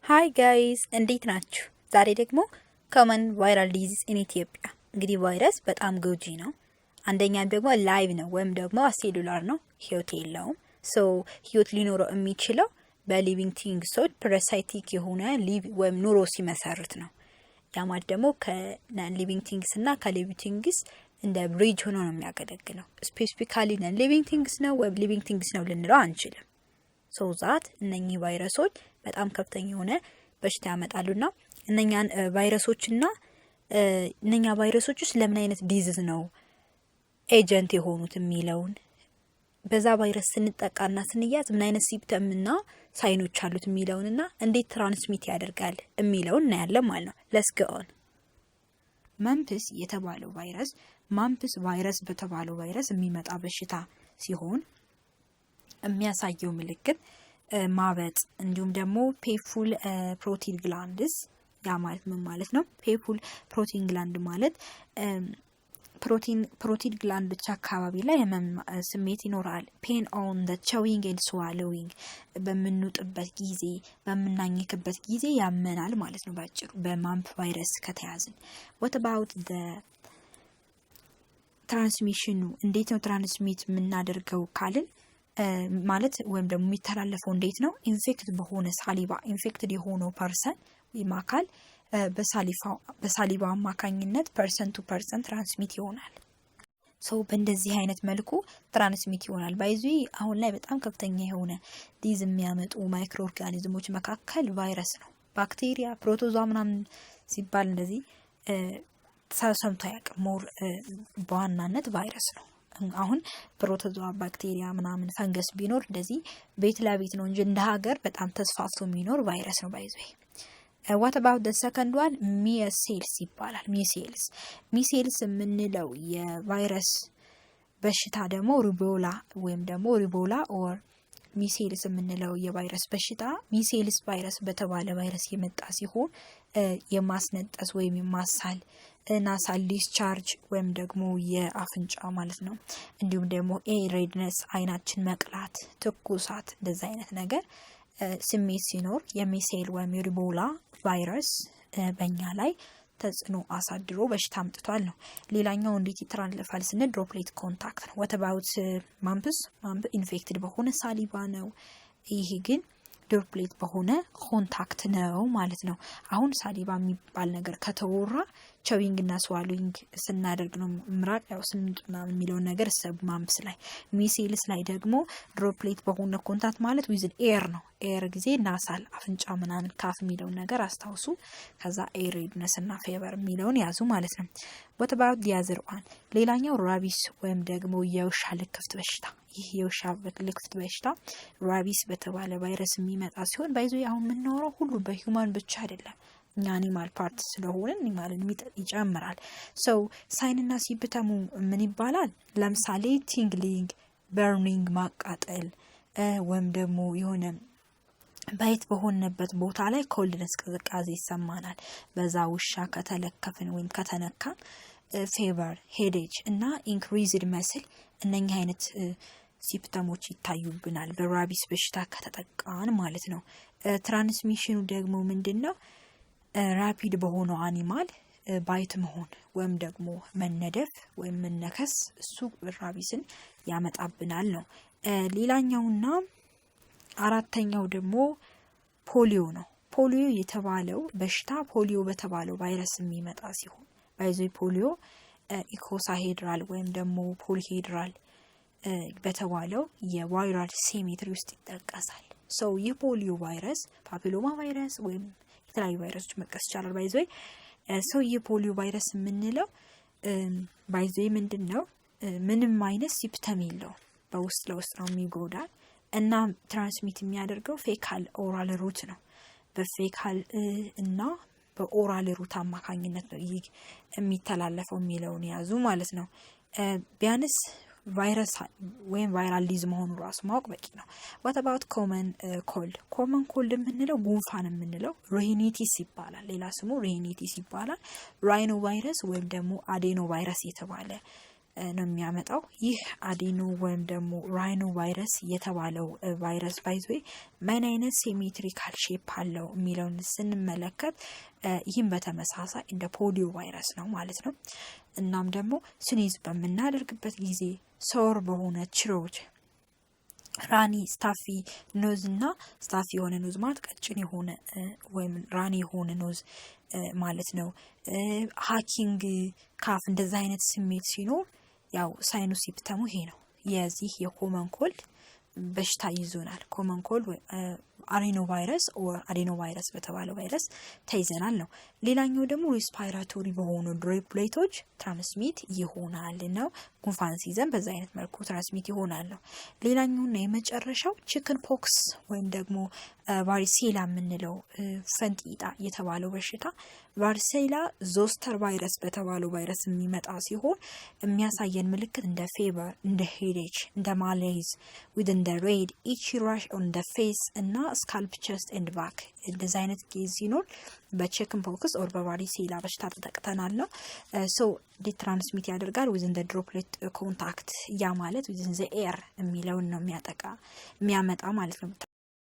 ሃይ ጋይስ እንዴት ናችሁ? ዛሬ ደግሞ ኮመን ቫይራል ዲዚዝ ኢን ኢትዮጵያ። እንግዲህ ቫይረስ በጣም ጎጂ ነው። አንደኛ ደግሞ ላይቭ ነው ወይም ደግሞ ሴሉላር ነው፣ ህይወት የለውም። ህይወት ሊኖረው የሚችለው በሊቪንግ ቲንግስ ፓራሳይቲክ የሆነ ሊቭ ወይም ኑሮ ሲመሰርት ነው። ያ ማለት ደግሞ ከናን ሊቪንግ ቲንግስ እና ከሊቪንግ ቲንግስ እንደ ብሪጅ ሆኖ ነው የሚያገለግለው። ስፔሲፊካሊ ናን ሊቪንግ ቲንግስ ነው ወይም ሊቪንግ ቲንግስ ነው ልንለው አንችልም። ዛት እነኚህ ቫይረሶች በጣም ከፍተኛ የሆነ በሽታ ያመጣሉና እነኛ ቫይረሶች ውስጥ ለምን አይነት ዲዚዝ ነው ኤጀንት የሆኑት የሚለውን በዛ ቫይረስ ስንጠቃና ስንያዝ ምን አይነት ሲምፕተምና ሳይኖች አሉት የሚለውንና እንዴት ትራንስሚት ያደርጋል የሚለውን እናያለን ማለት ነው። ሌትስ ጎ ኦን። ማምፕስ የተባለው ቫይረስ ማምፕስ ቫይረስ በተባለው ቫይረስ የሚመጣ በሽታ ሲሆን የሚያሳየው ምልክት ማበጥ እንዲሁም ደግሞ ፔንፉል ፕሮቲን ግላንድስ። ያ ማለት ምን ማለት ነው? ፔንፉል ፕሮቲን ግላንድ ማለት ፕሮቲን ግላንዶች አካባቢ ላይ ህመም ስሜት ይኖራል። ፔን ኦን ዘ ቾዊንግ ኤንድ ስዋሎዊንግ፣ በምንውጥበት ጊዜ በምናኝክበት ጊዜ ያመናል ማለት ነው ባጭሩ በማምፕ ቫይረስ ከተያዝን። what about the ትራንስሚሽኑ? እንዴት ነው ትራንስሚት የምናደርገው ካልን ማለት ወይም ደግሞ የሚተላለፈው እንዴት ነው? ኢንፌክትድ በሆነ ሳሊባ ኢንፌክትድ የሆነው ፐርሰን ወይም አካል በሳሊባ አማካኝነት ፐርሰን ቱ ፐርሰን ትራንስሚት ይሆናል። በእንደዚህ አይነት መልኩ ትራንስሚት ይሆናል። ባይዙ አሁን ላይ በጣም ከፍተኛ የሆነ ዲዝ የሚያመጡ ማይክሮ ኦርጋኒዝሞች መካከል ቫይረስ ነው። ባክቴሪያ፣ ፕሮቶዛ ምናምን ሲባል እንደዚህ ሰምቶ ያውቃል። ሞር በዋናነት ቫይረስ ነው። አሁን ፕሮቶዛ፣ ባክቴሪያ ምናምን ፈንገስ ቢኖር እንደዚህ ቤት ለቤት ነው እንጂ እንደ ሀገር በጣም ተስፋፍቶ የሚኖር ቫይረስ ነው ባይዙ። what about the second one? ሚሴልስ ይባላል። ሚሴልስ የምንለው የቫይረስ በሽታ ደግሞ ሩቤላ ወይም ደግሞ ሪቦላ ኦር ሚሴልስ የምንለው የቫይረስ በሽታ ሚሴልስ ቫይረስ በተባለ ቫይረስ የመጣ ሲሆን የማስነጠስ ወይም የማሳል ናሳል ዲስቻርጅ ወይም ደግሞ የአፍንጫ ማለት ነው። እንዲሁም ደግሞ ሬድነስ አይናችን መቅላት፣ ትኩሳት እንደዛ አይነት ነገር ስሜት ሲኖር የሚሴል ወይም የሪቦላ ቫይረስ በእኛ ላይ ተጽዕኖ አሳድሮ በሽታ አምጥቷል ነው። ሌላኛው እንዴት ይተላለፋል ስንል ድሮፕሌት ኮንታክት ነው። what about ማምፕስ ኢንፌክትድ በሆነ ሳሊቫ ነው። ይሄ ግን ድሮፕሌት በሆነ ኮንታክት ነው ማለት ነው። አሁን ሳሊቫ የሚባል ነገር ከተወራ ቾዊንግ እና ስዋሎዊንግ ስናደርግ ነው ምራቅ ያው ስንጥ ምናምን የሚለውን ነገር ማምፕስ ላይ። ሚሴልስ ላይ ደግሞ ድሮፕሌት በሆነ ኮንታክት ማለት ዊዝን ኤር ነው። ኤር ጊዜ ናሳል አፍንጫ ምናምን ካፍ የሚለውን ነገር አስታውሱ። ከዛ ኤር ሬድነስ እና ፌቨር የሚለውን ያዙ ማለት ነው። what about the other one? ሌላኛው ራቢስ ወይም ደግሞ የውሻ ልክፍት በሽታ። ይህ የውሻ ልክፍት በሽታ ራቢስ በተባለ ቫይረስ የሚመጣ ሲሆን ባይዞ አሁን የምናወራው ሁሉ በሂውማን ብቻ አይደለም። እኛ አኒማል ፓርት ስለሆነ አኒማልን ይጨምራል። ሳይንና ሲምፕተሙ ምን ይባላል? ለምሳሌ ቲንግሊንግ፣ በርኒንግ ማቃጠል ወይም ደግሞ የሆነ ባይት በሆነበት ቦታ ላይ ኮልድነስ ቅዝቃዜ ይሰማናል። በዛ ውሻ ከተለከፍን ወይም ከተነካ ፌቨር፣ ሄዴጅ እና ኢንክሪዝድ መስል እነኛ አይነት ሲምፕተሞች ይታዩብናል በራቢስ በሽታ ከተጠቃን ማለት ነው። ትራንስሚሽኑ ደግሞ ምንድነው? ራፒድ በሆነው አኒማል ባይት መሆን ወይም ደግሞ መነደፍ ወይም መነከስ እሱ ራቢስን ያመጣብናል ነው። ሌላኛውና አራተኛው ደግሞ ፖሊዮ ነው። ፖሊዮ የተባለው በሽታ ፖሊዮ በተባለው ቫይረስ የሚመጣ ሲሆን ባይዞ ፖሊዮ ኢኮሳሄድራል ወይም ደግሞ ፖሊሄድራል በተባለው የቫይራል ሴሜትሪ ውስጥ ይጠቀሳል። ይህ ፖሊዮ ቫይረስ ፓፒሎማ ቫይረስ ወይም የተለያዩ ቫይረሶች መጥቀስ ይቻላል። ባይዞ ይህ ፖሊዮ ቫይረስ የምንለው ባይዞ ምንድነው? ምንም አይነት ሲምፕተም የለውም። በውስጥ ለውስጥ ነው የሚጎዳል እና ትራንስሚት የሚያደርገው ፌካል ኦራል ሩት ነው። በፌካል እና በኦራል ሩት አማካኝነት ነው ይህ የሚተላለፈው የሚለውን ያዙ ማለት ነው። ቢያንስ ቫይረስ ወይም ቫይራል ዲዝ መሆኑ ራሱ ማወቅ በቂ ነው። what about common cold? common cold የምንለው ጉንፋን የምንለው ራይኒቲስ ይባላል። ሌላ ስሙ ራይኒቲስ ይባላል። ራይኖ ቫይረስ ወይም ደግሞ አዴኖ ቫይረስ የተባለ ነው የሚያመጣው። ይህ አዴኖ ወይም ደግሞ ራይኖ ቫይረስ የተባለው ቫይረስ ባይዞይ ምን አይነት ሲሜትሪካል ሼፕ አለው የሚለውን ስንመለከት ይህም በተመሳሳይ እንደ ፖሊዮ ቫይረስ ነው ማለት ነው። እናም ደግሞ ስኒዝ በምናደርግበት ጊዜ ሶር በሆነ ችሮች ራኒ ስታፊ ኖዝ እና ስታፊ የሆነ ኖዝ ማለት ቀጭን የሆነ ወይም ራኒ የሆነ ኖዝ ማለት ነው። ሃኪንግ ካፍ እንደዛ አይነት ስሜት ሲኖር ያው ሳይኑ ሲፕተሙ ይሄ ነው። የዚህ የኮመን ኮልድ በሽታ ይዞናል። ኮመን ኮልድ አዴኖ ቫይረስ ኦር አዴኖ ቫይረስ በተባለው ቫይረስ ተይዘናል ነው። ሌላኛው ደግሞ ሬስፓይራቶሪ በሆኑ ድሮፕሌቶች ትራንስሚት ይሆናል ነው። ጉንፋን ሲይዘን በዛ አይነት መልኩ ትራንስሚት ይሆናል ነው። ሌላኛውና የመጨረሻው ቺክን ፖክስ ወይም ደግሞ ቫሪሴላ የምንለው ፈንጢጣ የተባለው በሽታ ቫሪሴላ ዞስተር ቫይረስ በተባለው ቫይረስ የሚመጣ ሲሆን የሚያሳየን ምልክት እንደ ፌቨር፣ እንደ ሄዴች፣ እንደ ማሌዝ ዊዝ እንደ ሬድ ኢቺ ራሽ ኦን ደ ፌስ እና ስካልፕ ቸስት ኤንድ ባክ እንደዛ አይነት ኬዝ ሲኖር በቺክን ፖክስ ኦር በቫሪሴላ በሽታ ተጠቅተናል ነው። ሶ ዲትራንስሚት ያደርጋል ዊዝን ዘ ድሮፕሌት ኮንታክት ያ ማለት ዊዝን ዘ ኤር የሚለውን ነው የሚያመጣ ማለት ነው።